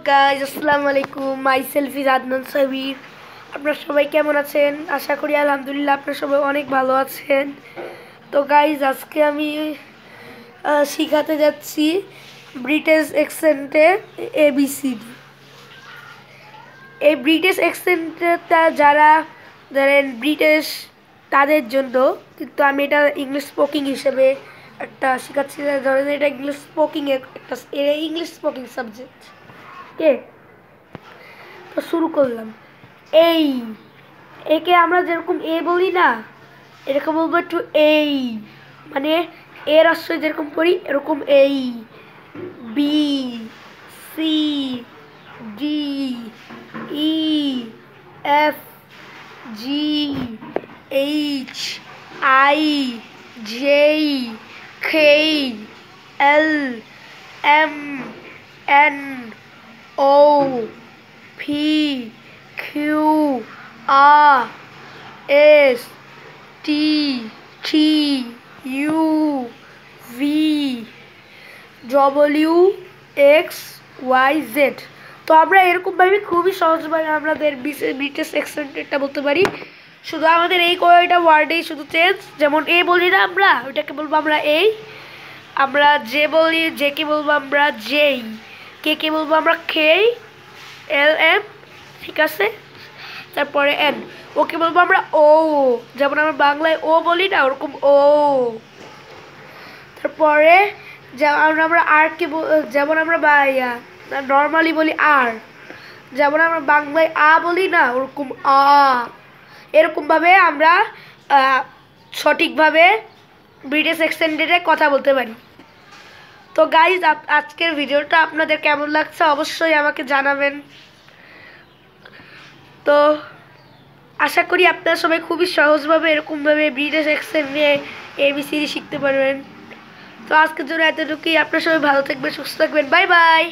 Guys আসসালামু আলাইকুম, my self is Adnan Sabir. আপনারা সবাই কেমন আছেন? আশা করি আলহামদুলিল্লাহ আপনারা সবাই অনেক ভালো আছেন। তো গাইজ আজকে আমি শিখাতে যাচ্ছি ব্রিটিশ অ্যাকসেন্টে ABCD। এই ব্রিটিশ অ্যাকসেন্টটা যারা ধরেন ব্রিটিশ তাদের জন্য, কিন্তু আমি এটা ইংলিশ স্পোকিং হিসেবে একটা শেখাচ্ছি। ধরেন এটা ইংলিশ স্পোকিং একটা ইংলিশ স্পোকিং সাবজেক্ট। ওকে, তো শুরু করলাম। এই একে আমরা যেরকম এ বলি না, এরকম বলবো একটু এই, মানে এর আশ্রয় যেরকম করি এরকম এই। B, C, D, E, F, G, H, I, J, K, L, M, N, O, P, Q, R, S, T, T, U, V, W, X, Y, Z. তো আমরা এরকমভাবে খুবই সহজভাবে আমাদের ব্রিটিশ অ্যাকসেন্টটা বলতে পারি। শুধু আমাদের এই কয়টা ওয়ার্ডেই শুধু চেঞ্জ। যেমন এ বলি না আমরা, ওইটাকে বলবো আমরা এই। আমরা যে বলি, যে কে বলবো আমরা যেই। কে বলবো আমরা খেই, এল এম, ঠিক আছে। তারপরে এন, ওকে বলবো আমরা ও, যেমন আমরা বাংলায় ও বলি না ওরকম ও। তারপরে যেমন আমরা আর কে, যেমন আমরা নর্মালি বলি আর, যেমন আমরা বাংলায় আ বলি না ওরকম আ। এরকমভাবে আমরা সঠিকভাবে ব্রিটিশ অ্যাকসেন্টে কথা বলতে পারি। তো গাইজ আজকের ভিডিওটা আপনাদের কেমন লাগছে অবশ্যই আমাকে জানাবেন। তো আশা করি আপনারা সবাই খুবই সহজভাবে এরকমভাবে ব্রিটিশ অ্যাকসেন্ট নিয়ে ABCD শিখতে পারবেন। তো আজকের জন্য এতটুকুই। আপনারা সবাই ভালো থাকবেন, সুস্থ থাকবেন। Bye bye.